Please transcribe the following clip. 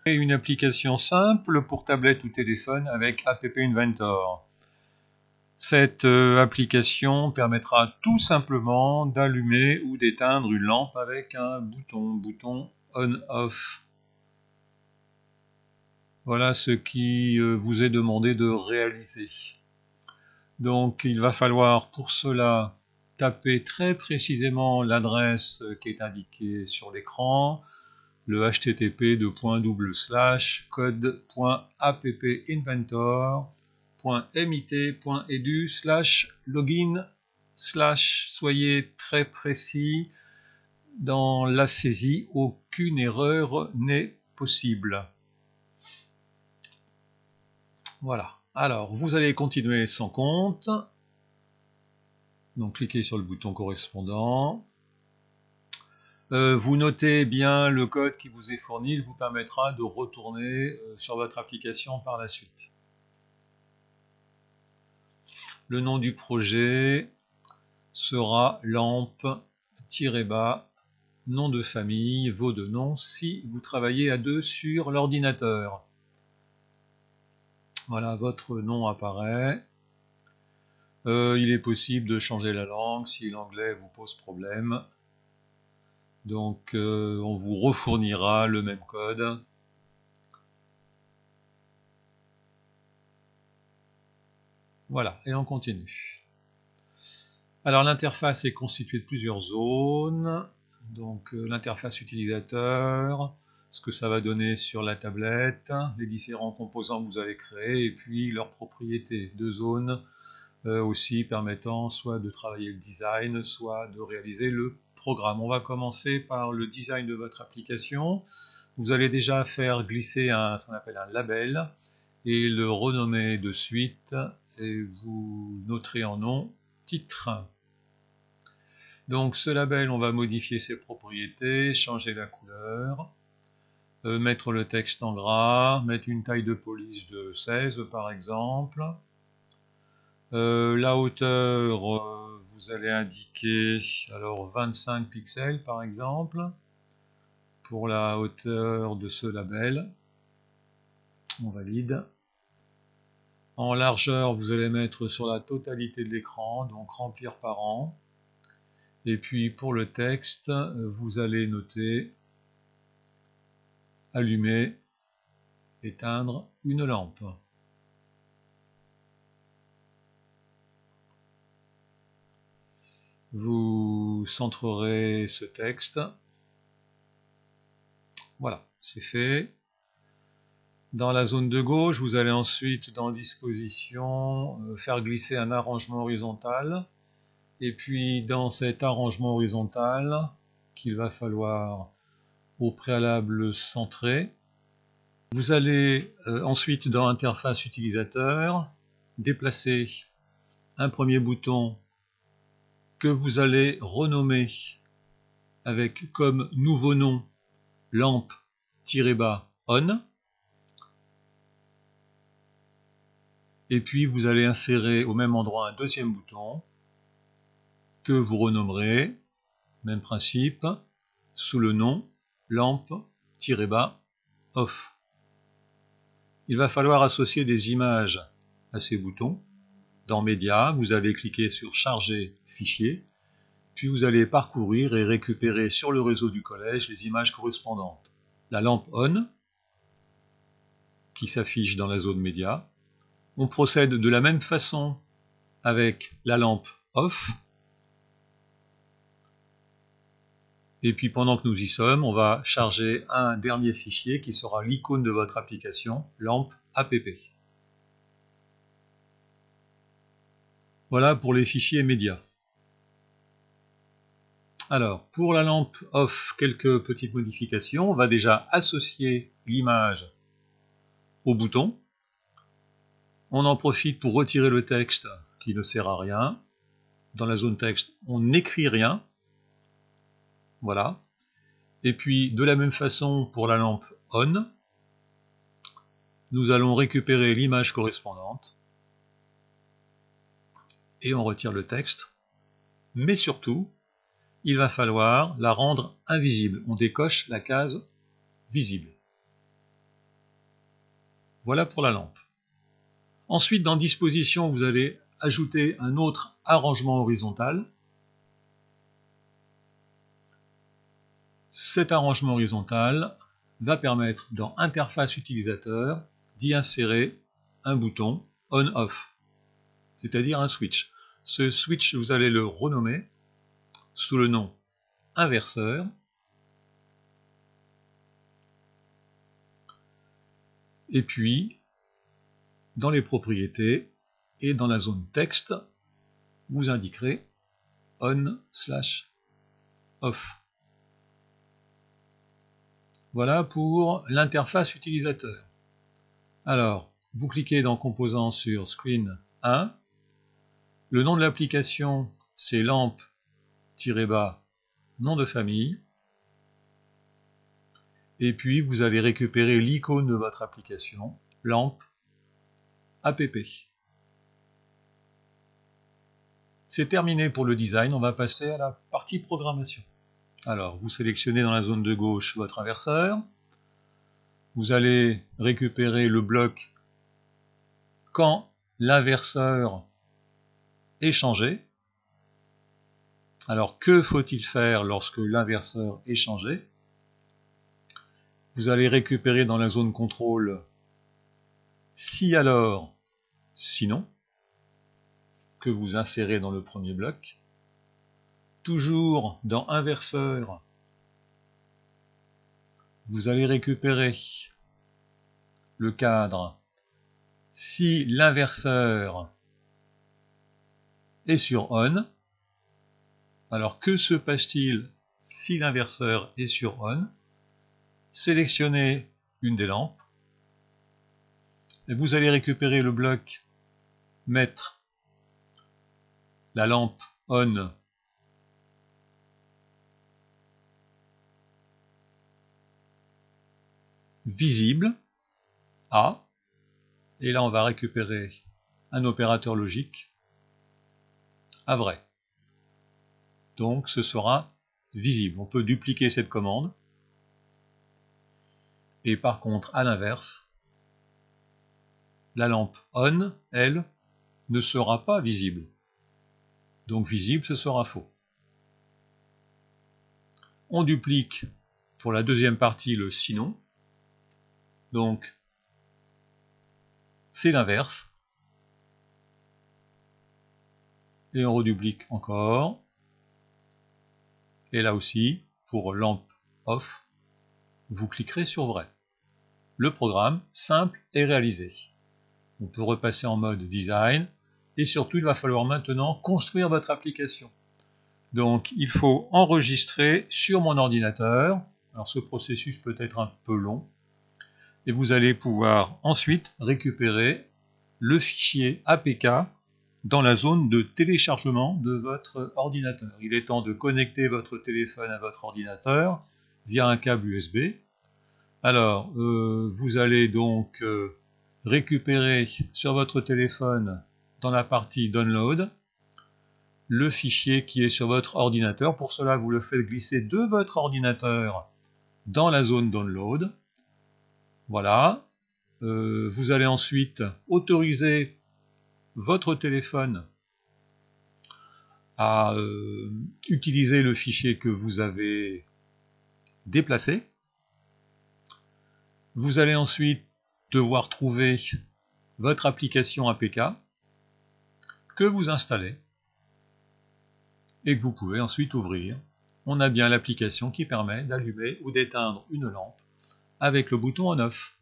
Une application simple pour tablette ou téléphone avec App Inventor. Cette application permettra tout simplement d'allumer ou d'éteindre une lampe avec un bouton on-off. Voilà ce qui vous est demandé de réaliser. Donc il va falloir pour cela taper très précisément l'adresse qui est indiquée sur l'écran, le http://code.appinventor.mit.edu/login/ soyez très précis dans la saisie, aucune erreur n'est possible. Voilà. Alors, vous allez continuer sans compte. Donc, cliquez sur le bouton correspondant. Vous notez bien le code qui vous est fourni, il vous permettra de retourner sur votre application par la suite. Le nom du projet sera lampe-bas, nom de famille, vos deux noms, si vous travaillez à deux sur l'ordinateur. Voilà, votre nom apparaît. Il est possible de changer la langue si l'anglais vous pose problème. Donc on vous refournira le même code. Voilà, et on continue. Alors l'interface est constituée de plusieurs zones. Donc l'interface utilisateur, ce que ça va donner sur la tablette, les différents composants que vous allez créer, et puis leurs propriétés. Deux zones aussi permettant soit de travailler le design, soit de réaliser le programme. On va commencer par le design de votre application. Vous allez déjà faire glisser ce qu'on appelle un label et le renommer de suite, et vous noterez en nom titre. Donc ce label, on va modifier ses propriétés, changer la couleur, mettre le texte en gras, mettre une taille de police de 16 par exemple. La hauteur, vous allez indiquer alors 25 pixels par exemple pour la hauteur de ce label. On valide. En largeur, vous allez mettre sur la totalité de l'écran, donc remplir par an. Et puis pour le texte, vous allez noter allumer, éteindre une lampe. Vous centrerez ce texte. Voilà, c'est fait. Dans la zone de gauche, vous allez ensuite dans Dispositions faire glisser un arrangement horizontal. Et puis dans cet arrangement horizontal, qu'il va falloir au préalable centrer, vous allez ensuite dans Interface utilisateur déplacer un premier bouton que vous allez renommer avec comme nouveau nom lampe-on, et puis vous allez insérer au même endroit un deuxième bouton que vous renommerez, même principe, sous le nom lampe-off. Il va falloir associer des images à ces boutons. Dans Médias, vous allez cliquer sur Charger fichier, puis vous allez parcourir et récupérer sur le réseau du collège les images correspondantes. La lampe on, qui s'affiche dans la zone Médias. On procède de la même façon avec la lampe off. Et puis pendant que nous y sommes, on va charger un dernier fichier qui sera l'icône de votre application, lampe app. Voilà pour les fichiers médias. Alors, pour la lampe off, quelques petites modifications. On va déjà associer l'image au bouton. On en profite pour retirer le texte qui ne sert à rien. Dans la zone texte, on n'écrit rien. Voilà. Et puis, de la même façon, pour la lampe on, nous allons récupérer l'image correspondante et on retire le texte. Mais surtout, il va falloir la rendre invisible. On décoche la case visible. Voilà pour la lampe. Ensuite, dans Disposition, vous allez ajouter un autre arrangement horizontal. Cet arrangement horizontal va permettre dans Interface utilisateur d'y insérer un bouton On-Off, c'est-à-dire un switch. Ce switch, vous allez le renommer sous le nom inverseur. Et puis, dans les propriétés et dans la zone texte, vous indiquerez on/off. Voilà pour l'interface utilisateur. Alors, vous cliquez dans Composants sur Screen 1. Le nom de l'application, c'est lampe-nom de famille. Et puis, vous allez récupérer l'icône de votre application, lampe app. C'est terminé pour le design, on va passer à la partie programmation. Alors, vous sélectionnez dans la zone de gauche votre inverseur. Vous allez récupérer le bloc quand l'inverseur est changé. Alors, que faut-il faire lorsque l'inverseur est changé? Vous allez récupérer dans la zone contrôle si alors, sinon, que vous insérez dans le premier bloc. Toujours dans inverseur, vous allez récupérer le cadre si l'inverseur est sur on. Alors que se passe-t-il si l'inverseur est sur on? Sélectionnez une des lampes et vous allez récupérer le bloc mettre la lampe on visible à, et là on va récupérer un opérateur logique à vrai. Donc ce sera visible. On peut dupliquer cette commande. Et par contre, à l'inverse, la lampe on, elle, ne sera pas visible. Donc visible, ce sera faux. On duplique pour la deuxième partie le sinon. Donc c'est l'inverse. Et on reduplique encore. Et là aussi, pour lampe off, vous cliquerez sur vrai. Le programme, simple et réalisé. On peut repasser en mode design. Et surtout, il va falloir maintenant construire votre application. Donc, il faut enregistrer sur mon ordinateur. Alors, ce processus peut être un peu long. Et vous allez pouvoir ensuite récupérer le fichier APK dans la zone de téléchargement de votre ordinateur. Il est temps de connecter votre téléphone à votre ordinateur via un câble USB. Alors, vous allez donc récupérer sur votre téléphone, dans la partie Download, le fichier qui est sur votre ordinateur. Pour cela, vous le faites glisser de votre ordinateur dans la zone Download. Voilà. Vous allez ensuite autoriser votre téléphone à utiliser le fichier que vous avez déplacé. Vous allez ensuite devoir trouver votre application APK que vous installez et que vous pouvez ensuite ouvrir. On a bien l'application qui permet d'allumer ou d'éteindre une lampe avec le bouton on-off.